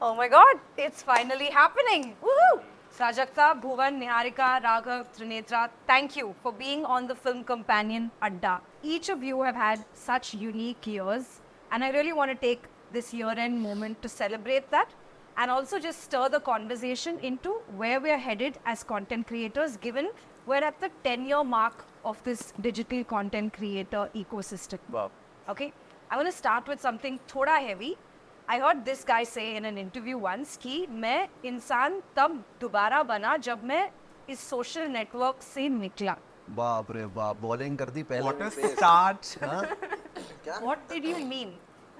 Oh my God, it's finally happening. Woohoo! Prajakta, Bhuvan, Niharika, Raghav, Trinetra, thank you for being on the Film Companion Adda. Each of you have had such unique years, and I really want to take this year-end moment to celebrate that and also just stir the conversation into where we are headed as content creators, given we're at the 10-year mark of this digital content creator ecosystem. Wow. Okay, I want to start with something thoda heavy. I heard this guy say in an interview once कि मैं इंसान तब दोबारा बना जब मैं इस social network से निकला. बाप रे बाप, बॉलिंग कर दी पहले. What a start. What did you mean?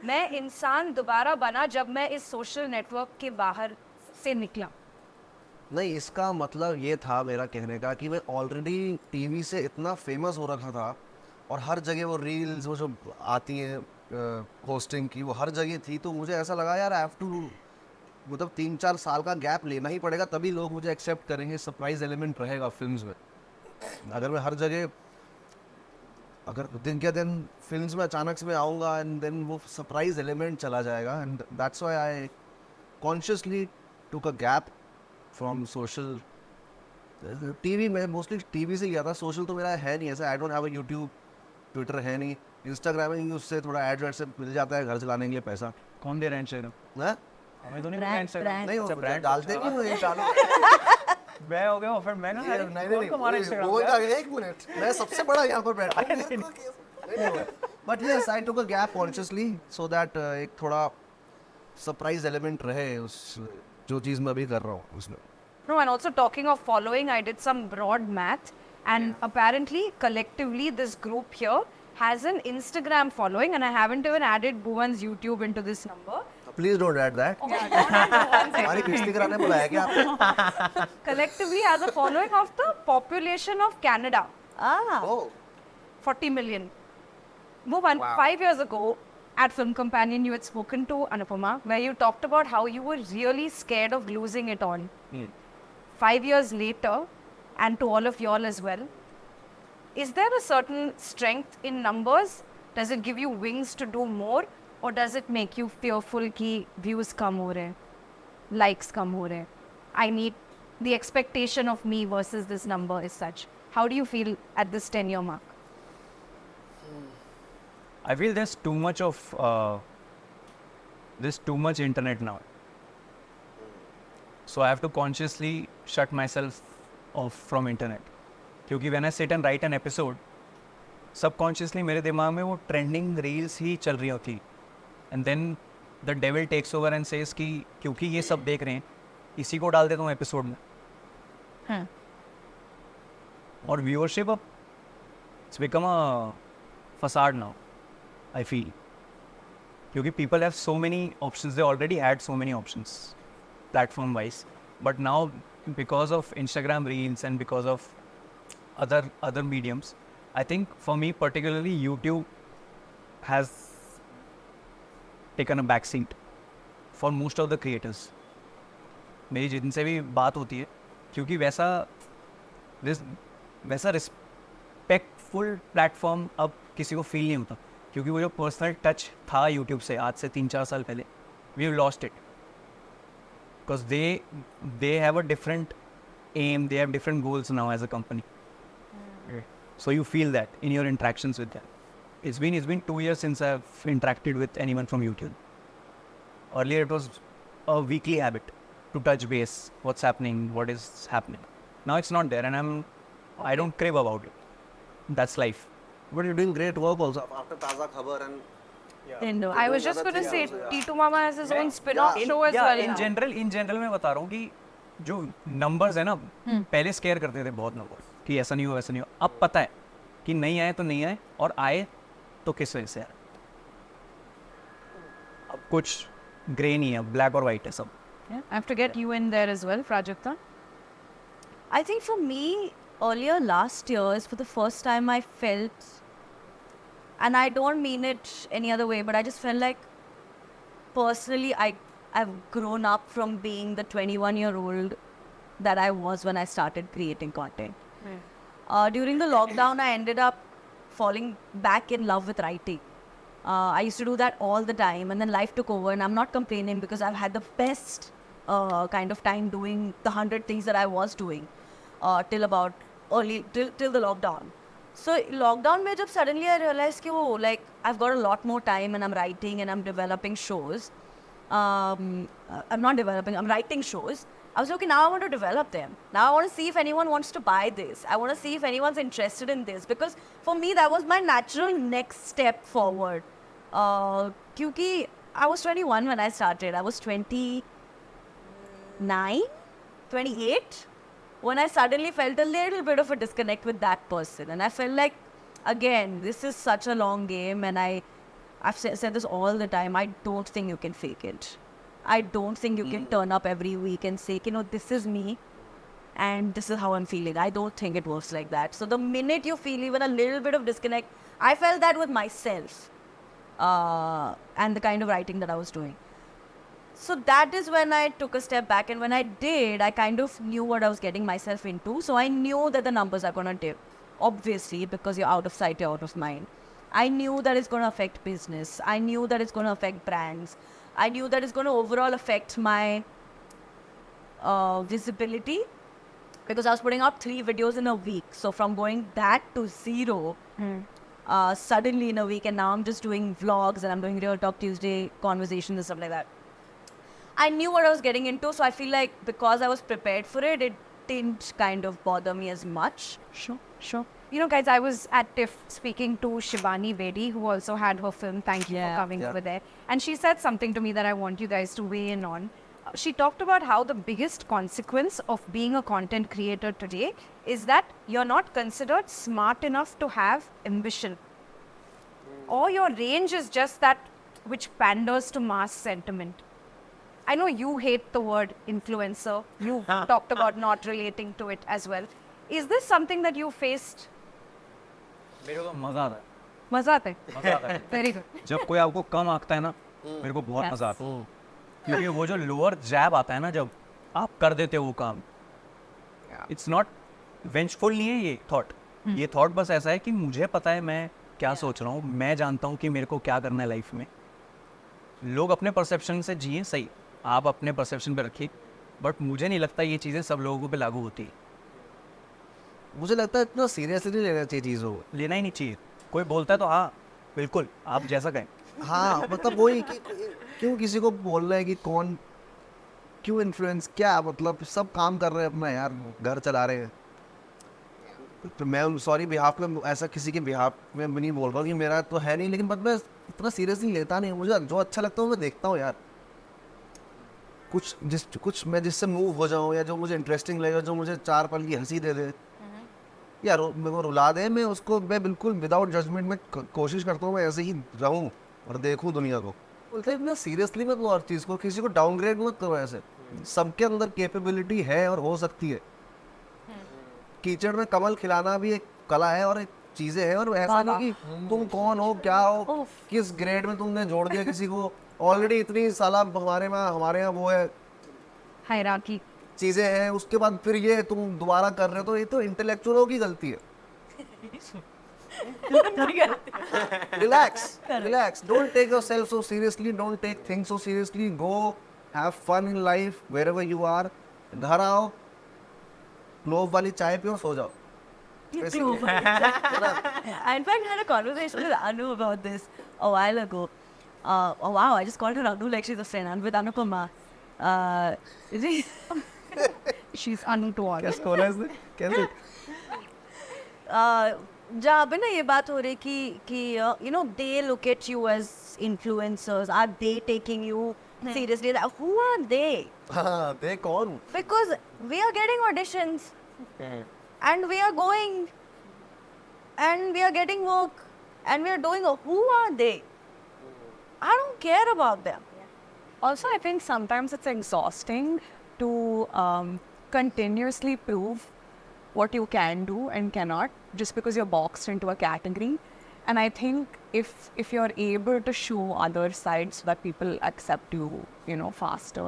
मैं इंसान दोबारा बना जब मैं इस social network के बाहर से निकला. नहीं, इसका मतलब ये था मेरा कहने का कि मैं ऑलरेडी टीवी से इतना फेमस हो रखा था और हर जगह वो रील्स वो जो आती हैं होस्टिंग की वो हर जगह थी, तो मुझे ऐसा लगा यार आई हैव टू मतलब 3-4 साल का गैप लेना ही पड़ेगा, तभी लोग मुझे एक्सेप्ट करेंगे. सरप्राइज एलिमेंट रहेगा फिल्म्स में. अगर मैं हर जगह अगर दिन के दिन फिल्म्स में अचानक से मैं आऊँगा एंड देन वो सरप्राइज एलिमेंट चला जाएगा. And that's why I consciously took a gap from social. TV में मोस्टली टीवी से लिया था. सोशल तो मेरा है नहीं ऐसा. I don't have a YouTube, Twitter है नहीं, इंस्टाग्राम है, उससे थोड़ा एड से मिल जाता है घर चलाने के लिए पैसा. कौन दे रहा है इंस्टाग्राम? हैं? हमें तो नहीं मिलता इंस्टाग्राम. नहीं, अच्छा, वो brand डालते नहीं हो ये डालो. मैं हो गया फिर मैं ना नहीं तुम्हारा इंस्टाग्राम. वो एक मिनट, मैं सबसे बड़ा यहाँ पर बैठा हूँ. But yes, I took a gap consciously so that एक थोड़ा सरप्राइज एलिमेंट रहे उस जो चीज़ मैं अभी कर रहा हूँ उसमें. No, and also talking of following, I did some broad math, and apparently, collectively, this group here has an Instagram following, and I haven't even added Bhuvan's YouTube into this number. Please don't add that. हमारी बेइज्जती कराने बुलाया क्या आपने? Collectively has a following of the population of Canada. Oh. 40 million. Bhuvan, 5 years ago, at Film Companion, you had spoken to Anupama, where you talked about how you were really scared of losing it all. 5 years later, and to all of y'all as well, is there a certain strength in numbers? Does it give you wings to do more? Or does it make you fearful कि views कम हो रहे, likes कम हो रहे? I need the expectation of me versus this number is such. How do you feel at this 10-year mark? I feel there's too much internet now. So I have to consciously shut myself off from internet. क्योंकि when I sit and write an episode, subconsciously मेरे दिमाग में वो trending reels ही चल रही होती. And then the devil takes over and says कि क्योंकि ये सब देख रहे हैं, इसी को डाल देता हूँ एपिसोड में. और व्यूअरशिप अब it's become a facade now, I feel. क्योंकि people have so many options, they already had so many options platform wise, but now because of Instagram reels and because of other mediums, I think for me particularly YouTube has taken a back seat for most of the creators. मेरी जिनसे भी बात होती है, क्योंकि वैसा respectful platform अब किसी को फील नहीं होता, क्योंकि वो जो पर्सनल टच था यूट्यूब से आज से 3-4 साल पहले, we have lost it because they have a different aim, they have different goals now as a company. So you feel that in your interactions with them. It's been 2 years since I've interacted with anyone from YouTube. Earlier it was a weekly habit to touch base, what's happening, what is happening. Now it's not there, and I don't crave about it. That's life. But you're doing great work also after Taza Khabar and. I was just going to say, Titu Mama has his own spin-off show as well. In general मैं बता रहा हूँ कि जो numbers है ना, पहले scare करते थे बहुत numbers कि ऐसा नहीं हो वैसा नहीं हो. अब पता है कि नहीं आए तो नहीं आए, और आए तो किस वजह से आए. अब कुछ ग्रे नहीं है, ब्लैक और वाइट है सब. I have to get you in there as well, Prajakta. I think for me, earlier last year is for the first time I felt, and I don't mean it any other way, but I just felt like personally I've grown up from being the 21-year-old that I was when I started creating content. During the lockdown, I ended up falling back in love with writing. I used to do that all the time, and then life took over, and I'm not complaining because I've had the best kind of time doing the 100 things that I was doing till about till the lockdown. So lockdown mein jab suddenly I realized ki like I've got a lot more time and I'm writing and I'm developing shows. I'm not developing, I'm writing shows. I was like, okay, now I want to develop them. Now I want to see if anyone wants to buy this. I want to see if anyone's interested in this. Because for me, that was my natural next step forward. Kyunki I was 21 when I started. I was 29, 28 when I suddenly felt a little bit of a disconnect with that person. And I felt like, again, this is such a long game. And I've said this all the time. I don't think you can fake it. I don't think you can turn up every week and say, this is me and this is how I'm feeling. I don't think it works like that. So the minute you feel even a little bit of disconnect, I felt that with myself and the kind of writing that I was doing. So that is when I took a step back, and when I did, I kind of knew what I was getting myself into. So I knew that the numbers are going to dip, obviously, because you're out of sight, you're out of mind. I knew that it's going to affect business. I knew that it's going to affect brands. I knew that it's going to overall affect my visibility, because I was putting out 3 videos in a week. So from going that to 0, suddenly in a week, and now I'm just doing vlogs and I'm doing Real Talk Tuesday conversations and stuff like that. I knew what I was getting into, so I feel like because I was prepared for it, it didn't kind of bother me as much. Sure. Guys, I was at TIFF speaking to Shivani Bedi, who also had her film. Thank you for coming over there. And she said something to me that I want you guys to weigh in on. She talked about how the biggest consequence of being a content creator today is that you're not considered smart enough to have ambition. Or your range is just that which panders to mass sentiment. I know you hate the word influencer. You talked about not relating to it as well. Is this something that you faced? मेरे को मजा आता है. मजा आता है. मजा आता है. Very good. जब कोई आपको कम आंकता है ना, मेरे को बहुत मजा आता है. क्योंकि वो जो लोअर जैब आता है ना, जब आप कर देते हो वो काम, इट्स नॉट वेंचफुल नहीं है ये थॉट. ये थॉट बस ऐसा है कि मुझे पता है मैं क्या सोच रहा हूँ, मैं जानता हूँ कि मेरे को क्या करना है लाइफ में. लोग अपने परसेप्शन से जिए, सही, आप अपने परसेप्शन पे रखिए, बट मुझे नहीं लगता ये चीज़ें सब लोगों पे लागू होती. मुझे लगता है इतना सीरियसली नहीं लेना चाहिए चीज़ों को. लेना ही नहीं चाहिए. कोई बोलता है तो हाँ बिल्कुल आप जैसा कहें. हाँ, मतलब वही कि क्यों किसी को बोलना है कि कौन क्यों इन्फ्लुएंस, क्या मतलब सब काम कर रहे हैं अपना यार, घर चला रहे हैं. तो मैं सॉरी बिहाफ में ऐसा किसी के बिहाफ में नहीं बोल रहा हूँ कि मेरा तो है नहीं, लेकिन बट मैं इतना सीरियसली लेता नहीं. मुझे जो अच्छा लगता है वो मैं देखता हूँ यार. कुछ मैं जिससे मूव हो जाऊँ या जो मुझे इंटरेस्टिंग लगे, जो मुझे 4 पल की हंसी दे दे या मेरे को रुला दे, मैं बिल्कुल विदाउट जजमेंट में कोशिश करता हूँ मैं ऐसे ही रहूँ और देखूँ दुनिया को. बोलते हैं इतना सीरियसली मत लो हर चीज़ को, किसी को डाउनग्रेड मत करो ऐसे. सबके अंदर कैपेबिलिटी है और हो सकती है. कीचड़ में कमल खिलाना भी एक कला है और एक चीज़ें हैं, और ऐसा नहीं कि तुम कौन हो, क्या हो, किस ग्रेड में तुमने जोड़ दिया किसी को. ऑलरेडी इतनी साला हमारे यहाँ वो है हायरार्की चीज़ें हैं, उसके बाद फिर ये तुम दोबारा कर रहे हो, तो ये तो इंटेलेक्चुअलों की गलती है. relax, don't take yourself so seriously, don't take things so seriously. Go have fun in life wherever you are. घर आओ, क्लोव वाली चाय पियो, सो जाओ. I in fact had a conversation with Anu about this a while ago. Oh wow, I just called her Anu like she's a friend. And with Anupama. She's Anu to all. कैसे? जहाँ पे ना ये बात हो रही कि they look at you as influencers. Are they taking you seriously? Who are they? हाँ, they कौन? Because we are getting auditions and we are going and we are getting work and we are doing who are they? I don't care about them. Also, I think sometimes it's exhausting to continuously prove what you can do and cannot just because you're boxed into a category. And I think if you're able to show other sides so that people accept you, faster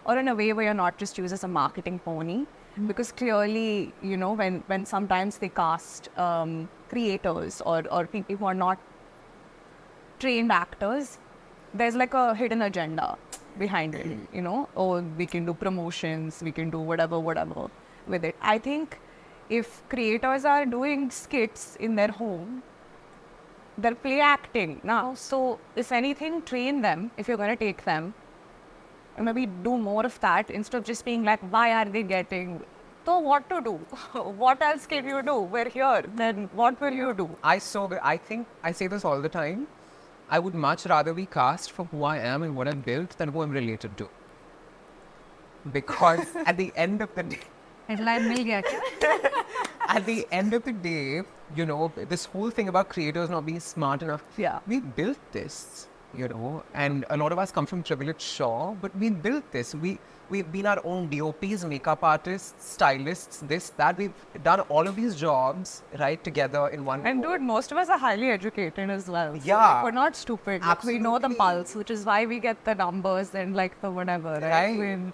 or in a way where you're not just used as a marketing pony, because clearly, when sometimes they cast creators or people who are not trained actors, there's like a hidden agenda behind it, you know. Oh, we can do promotions, we can do whatever with it. I think if creators are doing skits in their home, they're play acting now. So if anything, train them if you're going to take them. And maybe do more of that instead of just being like, why are they getting? So what to do? What else can you do? We're here. Then what will you do? I think I say this all the time. I would much rather be cast for who I am and what I've built than who I'm related to. Because at the end of the day, Headline mil gaya kya? at the end of the day, you know, this whole thing about creators not being smart enough. Yeah. We built this, you know, and a lot of us come from privilege, sure, but we built this. We've been our own DOPs, makeup artists, stylists, this, that. We've done all of these jobs, right, together in one. And dude, most of us are highly educated as well. So Yeah. we're not stupid. Like, we know the pulse, which is why we get the numbers and like the whatever, right? Right. When-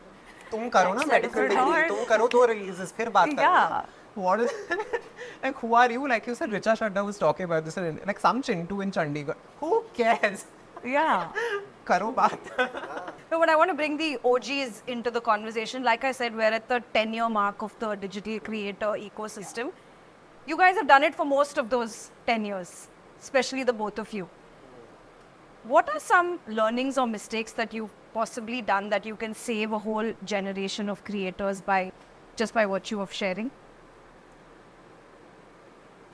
तुम करो ना medical degree, तुम करो तो releases, फिर बात करो. yeah. What is like, who are you? Like you said, Richa Chadda was talking about this, and like some chintu in Chandigarh. Who cares? Yeah. Karo baat. No, but I want to bring the OGs into the conversation. Like I said, we're at the 10-year mark of the digital creator ecosystem. You guys have done it for most of those 10 years, especially the both of you. What are some learnings or mistakes that you've possibly done that you can save a whole generation of creators by just by virtue of sharing?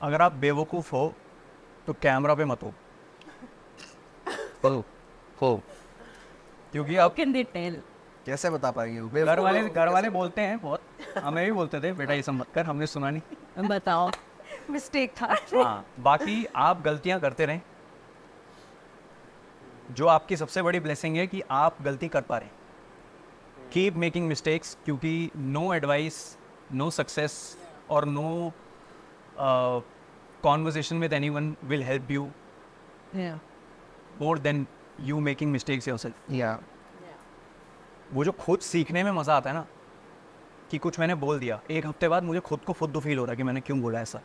अगर आप बेवकूफ़ हो तो camera पे मत हो, क्योंकि आप Can they tell? कैसे बता पाएंगे वो? घर वाले बोलते हैं बहुत, हमें भी बोलते थे बेटा ये सब मत कर, हमने सुना नहीं. बताओ. Mistake था. हाँ, बाकी आप गलतियाँ करते रहें. जो आपकी सबसे बड़ी ब्लेसिंग है कि आप गलती कर पा रहे हैं. कीप मेकिंग मिस्टेक्स, क्योंकि नो एडवाइस, नो सक्सेस और no conversation with anyone will help you Yeah. More than you making mistakes yourself. Yeah. वो जो खुद सीखने में मज़ा आता है ना, कि कुछ मैंने बोल दिया, एक हफ्ते बाद मुझे खुद को खुद फील हो रहा है कि मैंने क्यों बोला ऐसा.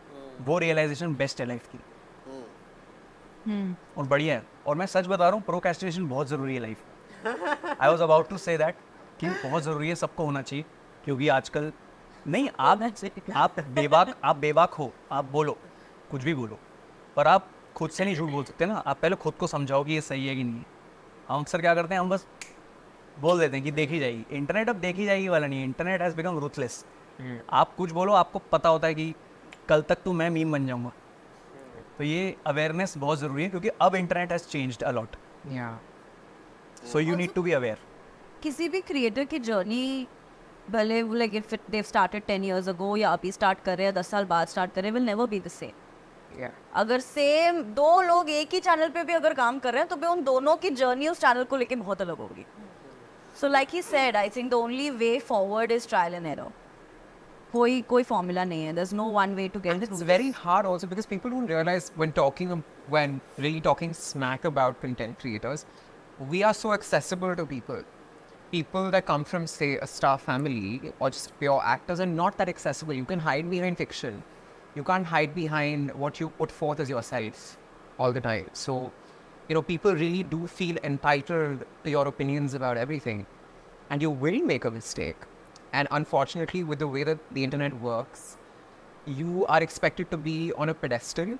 वो रियलाइजेशन बेस्ट है लाइफ की. और बढ़िया है. और मैं सच बता रहा हूँ, प्रोक्रेस्टिनेशन बहुत ज़रूरी है life. I was about to say that कि बहुत ज़रूरी है, सबको होना चाहिए. क्योंकि आजकल नहीं, आप बेबाक हो, आप बोलो कुछ भी बोलो, पर आप खुद से नहीं झूठ बोल सकते ना. आप पहले खुद को समझाओ कि ये सही है कि नहीं है. हम अक्सर क्या करते हैं, हम बस बोल देते हैं कि देखी जाएगी. इंटरनेट अब देखी जाएगी वाला नहीं है. Internet has become ruthless. आप कुछ बोलो, आपको पता होता है कि कल तक तो मैं मीम बन जाऊँगा. तो ये अवेयरनेस बहुत ज़रूरी है, क्योंकि अब internet has changed a lot. Yeah. So you need to be aware. किसी भी क्रिएटर की जर्नी, भले like if they started 10 years ago या अभी स्टार्ट कर रहे हैं 10 साल बाद स्टार्ट कर रहे हैं, will never be the same. Yeah. अगर सेम दो लोग एक ही चैनल पे भी अगर काम कर रहे हैं तो भी उन दोनों की जर्नी उस चैनल को लेके बहुत अलग होगी. So like he said, I think the only way forward is trial and error. कोई फॉर्मूला नहीं है. there's no one way to get And through it's this. very hard also because people don't realize when really talking smack about content creators, we are so accessible to people. People that come from, say, a star family or just pure actors are not that accessible. You can hide behind fiction. You can't hide behind what you put forth as yourself all the time. So, you know, people really do feel entitled to your opinions about everything. And you will make a mistake. And unfortunately, with the way that the internet works, you are expected to be on a pedestal,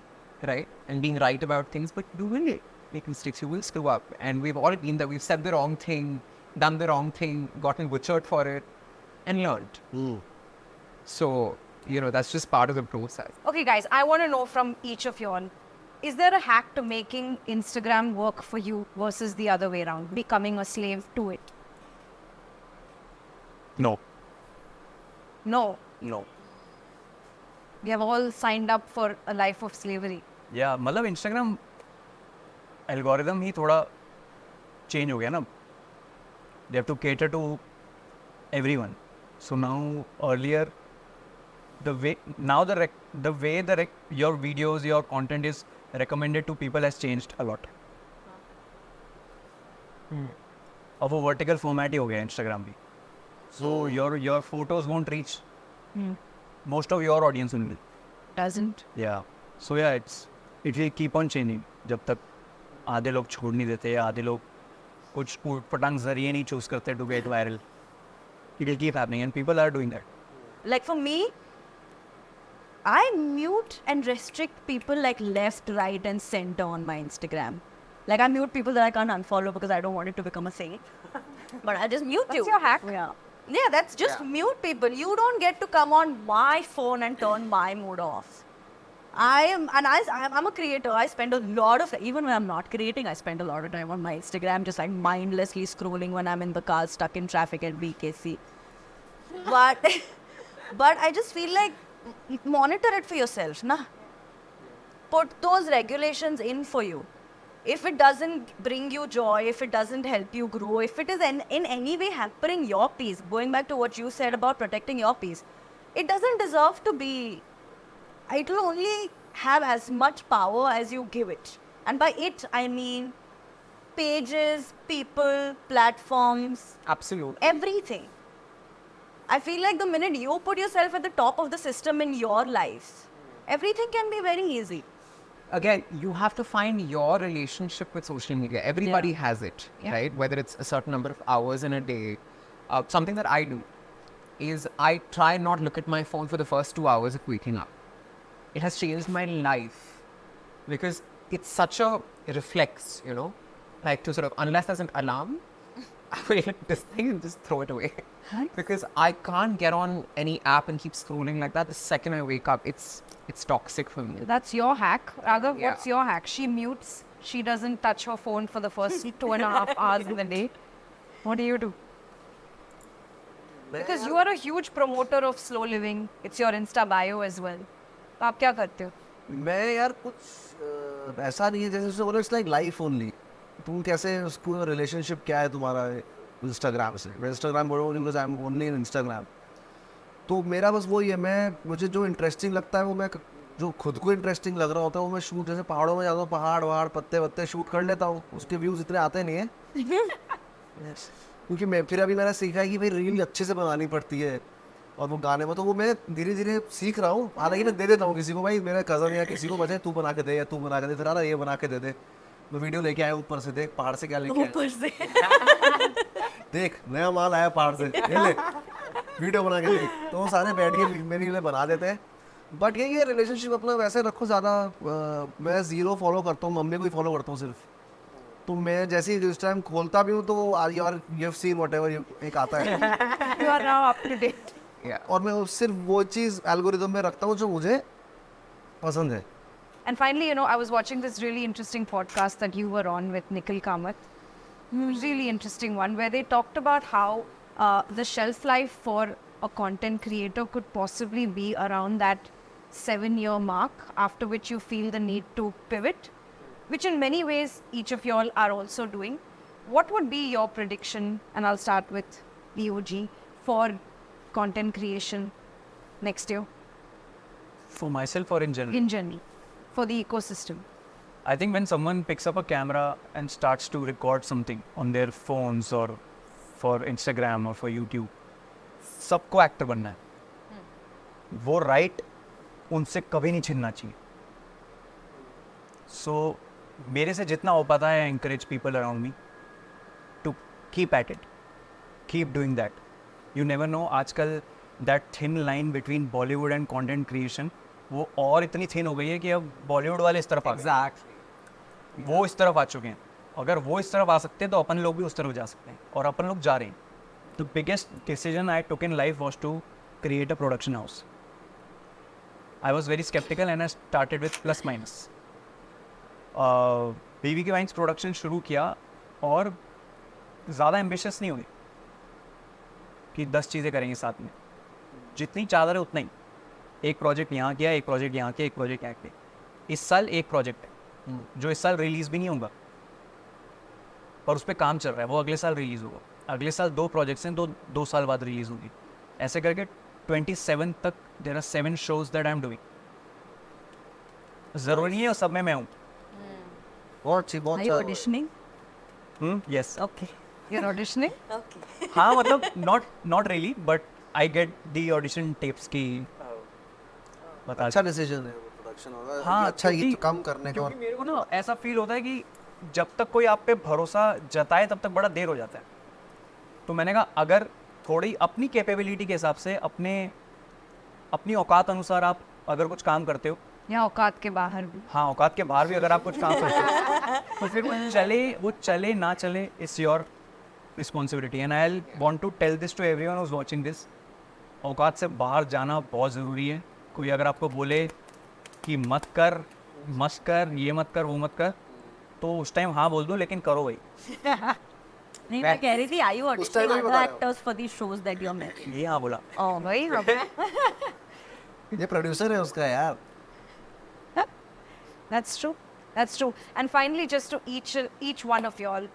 right? And being right about things, but you will make mistakes, you will screw up. And we've all been there. We've said the wrong thing, done the wrong thing, gotten butchered for it, and learned. So, you know, that's just part of the process. Okay, guys, I want to know from each of you all, is there a hack to making Instagram work for you versus the other way around, becoming a slave to it? No. No. No. We have all signed up for a life of slavery. या मतलब Instagram algorithm ही थोड़ा change हो गया ना. They have to cater to everyone. So now earlier your videos, your content is recommended to people has changed a lot. अब वो vertical format ही हो गया इंस्टाग्राम भी. So your photos won't reach most of your audience only. Doesn't. Yeah. So yeah, it will keep on changing जब तक आधे लोग छोड़ नहीं देते, आधे लोग कुछ ऊट पटांग जरिए नहीं चूज करते to get viral. It will keep happening and people are doing that. Like for me, I mute and restrict people like left, right, and center on my Instagram. Like I mute people that I can't unfollow because I don't want it to become a thing. But I just mute you. That's your hack. Yeah. Yeah, that's just mute people. You don't get to come on my phone and turn my mood off. I'm a creator. I spend a lot of, even when I'm not creating, I spend a lot of time on my Instagram just like mindlessly scrolling when I'm in the car stuck in traffic at BKC. But but I just feel like monitor it for yourself, nah. Put those regulations in for you. If it doesn't bring you joy, if it doesn't help you grow, if it is in any way hampering your peace, going back to what you said about protecting your peace, it doesn't deserve to be. It will only have as much power as you give it. And by it, I mean pages, people, platforms, Absolutely. everything. I feel like the minute you put yourself at the top of the system in your life, everything can be very easy. Again, you have to find your relationship with social media. Everybody has it, right? Whether it's a certain number of hours in a day. Something that I do is I try not look at my phone for the first 2 hours of waking up. It has changed my life because it's such a reflex, you know, like to sort of, unless there's an alarm, I will hit this thing and just throw it away. Because I can't get on any app and keep scrolling like that. The second I wake up, it's toxic for me. That's your hack. Raghav, Yeah. what's your hack? She mutes. She doesn't touch her phone for the first 2.5 hours in the day. What do? Because you are a huge promoter of slow living. It's your Insta bio as well. तो आप क्या करते हो? मैं यार कुछ ऐसा नहीं है जैसे बोलो इट्स लाइक लाइफ ओनली. तुम कैसे उसको रिलेशनशिप क्या है तुम्हारा इंस्टाग्राम से? मैं इंस्टाग्राम बोलो because I am only in Instagram. तो मेरा बस वही है, मुझे जो इंटरेस्टिंग लगता है वो मैं जो खुद को इंटरेस्टिंग लग रहा होता है वो मैं शूट, जैसे पहाड़ों में जाता हूँ, पहाड़ वहाड़ पत्ते वत्ते शूट कर लेता हूँ. उसके व्यूज़ इतने आते नहीं है क्योंकि फिर अभी मैंने सीखा है कि भाई रील अच्छे से बनानी पड़ती है और वो गाने में तो वो मैं धीरे धीरे सीख रहा हूँ. हालांकि मैं दे देता हूँ किसी को, भाई मेरा कज़न या किसी को बचे तू बना के दे या तू बना के दे, फिर ये बना के दे दे. मैं वीडियो लेके आया ऊपर से, देख पहाड़ से क्या लेके आया, ऊपर से देख नया माल आया पहाड़ से, ये ले वीडियो बना के देख. तो वो सारे बैठ के मेरे लिए बना देते हैं. बट ये रिलेशनशिप अपना वैसे रखो ज़्यादा. मैं 0 फॉलो करता हूँ, मम्मी को ही फॉलो करता हूँ सिर्फ. तो मैं जैसे ही जिस टाइम खोलता भी हूँ तो यार यू हैव सीन व्हाटएवर एक आता है You are now up to date. और मैं सिर्फ वो चीज़ एल्गोरिदम में रखता हूँ जो मुझे पसंद है. And finally, you know, I was watching this really interesting podcast that you were on with Nikhil Kamath. Really interesting one where they talked about how the shelf life for a content creator could possibly be around that 7-year mark, after which you feel the need to pivot, which in many ways each of y'all are also doing. What would be your prediction, and I'll start with EOG, for content creation next year For myself or in general? in general, for the ecosystem? I think when someone picks up a camera and starts to record something on their phones or for Instagram or for YouTube, सबको actor बनना है. वो right उनसे कभी नहीं छीनना चाहिए. सो मेरे से जितना हो पाता है, encourage people around me to keep at it, keep doing that. You never know, आजकल that thin line between Bollywood and content creation वो और इतनी थिन हो गई है कि अब बॉलीवुड वाले इस तरफ आ गए. Exactly. वो इस तरफ आ चुके हैं. अगर वो इस तरफ आ सकते हैं तो अपन लोग भी उस तरफ जा सकते हैं, और अपन लोग जा रहे हैं. The biggest decision I took in life was to create a production house. I was very sceptical and I started with plus minus. बीवी के वाइन्स प्रोडक्शन शुरू किया और ज़्यादा एम्बिशियस नहीं हुई कि 10 चीज़ें करेंगे साथ में. जितनी चादर है उतना ही. एक प्रोजेक्ट यहाँ किया, एक प्रोजेक्ट यहाँ किया, एक प्रोजेक्ट यहाँ किया. इस साल एक प्रोजेक्ट है जो इस साल रिलीज़ भी नहीं होगा, पर उस पर काम चल रहा है, वो अगले साल रिलीज़ होगा. अगले साल 2 प्रोजेक्ट्स हैं, 2 साल बाद रिलीज़ होगी. ऐसे करके 27 तक there are 7 shows that I am doing. ज़रूरी नहीं है सब में मैं हूँ. बहुत अच्छी, बहुत Are you अच्छा. auditioning? Yes. Okay. You're auditioning? Okay. हाँ, मतलब not really, but I get the audition tapes की. बता अच्छा डिसीजन है वो प्रोडक्शन होगा. हाँ, अच्छा ये क्योंकि- तो कम करने का. क्योंकि मेरे को ना ऐसा फील होता है कि जब तक कोई आप पे भरोसा जताए तब तक बड़ा देर हो जाता है. तो मैंने कहा अगर थोड़ी अपनी कैपेबिलिटी के हिसाब से अपनी औकात अनुसार आप अगर कुछ काम करते हो, या औकात के बाहर भी. हाँ औकात के बाहर भी अगर आप कुछ काम करते हो तो फिर वो चले ना चले it's your responsibility. And I want to tell this to everyone who is watching this. औकात से बाहर जाना बहुत ज़रूरी है. कोई अगर आपको बोले कि मत कर, ये मत कर, वो मत कर, तो उस टाइम हाँ बोल दो, लेकिन करो भाई. नहीं, मैं कह रही थी, are you उस time auditioning में other बता रहा actors for these shows that you're making? ये हाँ बोला. Oh, वही ये प्रोड्यूसर है उसका यार. That's true. That's true. And finally, just to each one of y'all,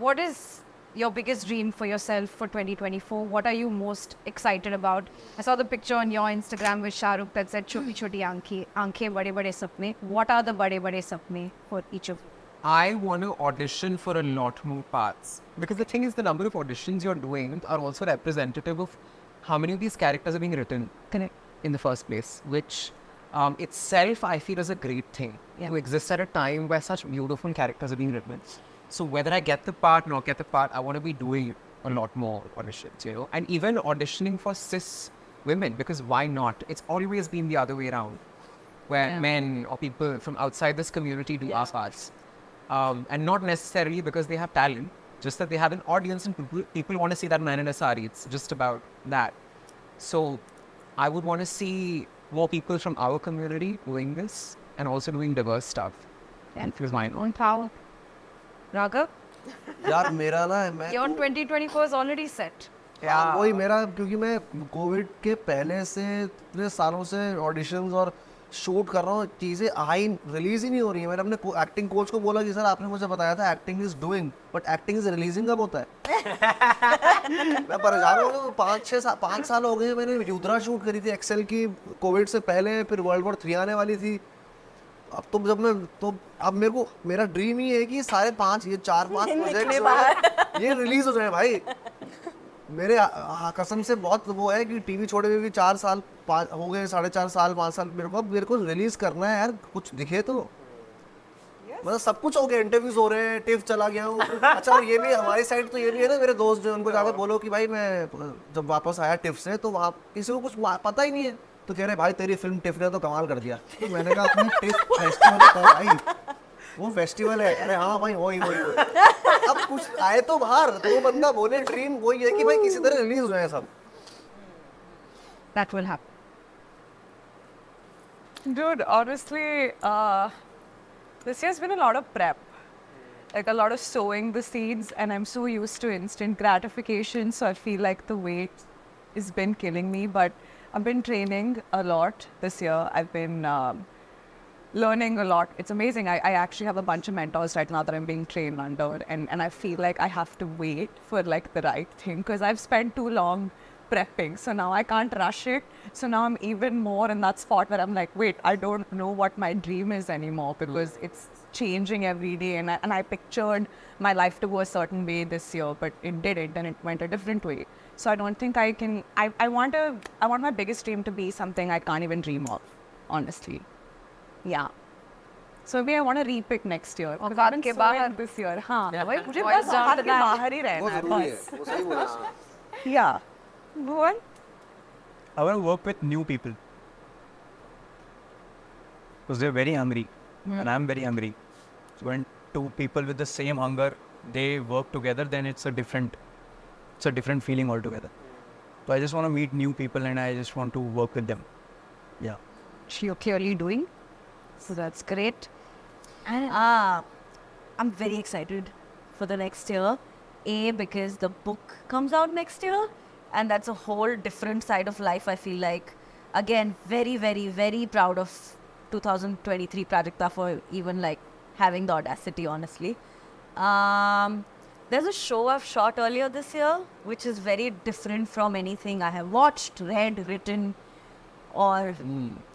what is your biggest dream for yourself for 2024? What are you most excited about? I saw the picture on your Instagram with Shahrukh that said "Choti choti aankhein bade bade sapne." What are the bade bade sapne for each of you? I want to audition for a lot more parts. Because the thing is, the number of auditions you're doing are also representative of how many of these characters are being written in the first place, which itself I feel is a great thing to exist at a time where such beautiful characters are being written. So whether I get the part, not get the part, I want to be doing a lot more auditions, you know, and even auditioning for cis women, because why not? It's always been the other way around, where men or people from outside this community do our parts. And not necessarily because they have talent, just that they have an audience and people want to see that man in a sari. It's just about that. So I would want to see more people from our community doing this and also doing diverse stuff. And feels mine. On power. Raghav, यार मेरा ना मैं your 2024 is already set. वही मेरा, क्योंकि मैं Covid के पहले से इतने सालों से ऑडिशंस और शूट कर रहा हूँ, चीज़ें रिलीज ही नहीं हो रही है. मैंने अपने एक्टिंग कोच को बोला कि सर आपने मुझे बताया था acting is doing, but acting is releasing कब होता है? मैं परेशान हो गया. 5 साल हो गए. मैंने युद्रा शूट करी थी एक्सेल की कोविड से पहले, फिर वर्ल्ड वॉर 3 आने वाली थी. अब मेरे को मेरा ड्रीम ही है कि सारे 5 प्रोजेक्ट्स ये रिलीज हो जाए भाई. मेरे कसम से बहुत वो है कि टीवी छोड़े हुए भी 4 साल हो गए, 4.5 साल 5 साल. मेरे को रिलीज करना है यार, कुछ दिखे तो. मतलब सब कुछ हो गया, इंटरव्यूज हो रहे हैं, टिफ चला गया हूँ. अच्छा, और ये भी हमारी साइड तो ये भी है ना, मेरे दोस्त जो उनको जाकर बोलो कि भाई मैं जब वापस आया टिफ से तो वहाँ किसी को कुछ पता ही नहीं है, तो कह रहे भाई तेरी फिल्म टिफ ने तो कमाल कर दिया. तो मैंने कहा अपने टिफ फेस्टिवल भाई, वो फेस्टिवल है. अरे हाँ भाई वही. अब कुछ आए तो बाहर, तो बंदा बोले ड्रीम वही है कि भाई किसी तरह रिलीज हो जाए सब. That will happen. Dude, honestly, this year's been a lot of prep. Like a lot of sowing the seeds, and I'm so used to instant gratification, so I feel like the wait has been killing me. But I've been training a lot this year. I've been learning a lot. It's amazing. I actually have a bunch of mentors right now that I'm being trained under, and I feel like I have to wait for like the right thing because I've spent too long prepping. So now I can't rush it. So now I'm even more in that spot where I'm like, wait, I don't know what my dream is anymore because it's changing every day. And I pictured my life to go a certain way this year, but it didn't, and it went a different way. So I don't think I can. I want my biggest dream to be something I can't even dream of, honestly. Yeah. So maybe I want to repick next year. औकात के बाहर this year. हाँ. वही मुझे बस बस औकात के बाहर ही वो रहना है जरूरी है, बस. वो सही बोला. Yeah. Bhuvan? I want to work with new people because they're very hungry and I'm very hungry. So when two people with the same hunger they work together, then it's a different feeling altogether. So I just want to meet new people and I just want to work with them. Yeah. You're clearly doing. So that's great. And I'm very excited for the next year. Because the book comes out next year, and that's a whole different side of life. I feel like, again, very, very, very proud of 2023 Prajakta for even like having the audacity, honestly. There's a show I've shot earlier this year, which is very different from anything I have watched, read, written, or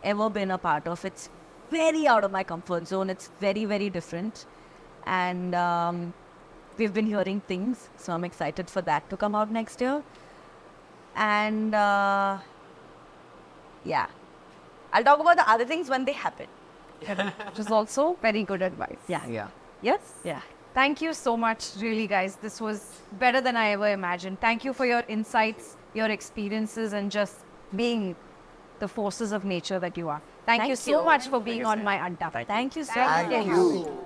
ever been a part of. It's very out of my comfort zone. It's very, very different. And we've been hearing things, so I'm excited for that to come out next year. And yeah, I'll talk about the other things when they happen. Which is also very good advice. Yeah. Yes? Yeah. Thank you so much, really, guys. This was better than I ever imagined. Thank you for your insights, your experiences, and just being the forces of nature that you are. Thank you so much for being on my Adda. Thank you so Thank much. you.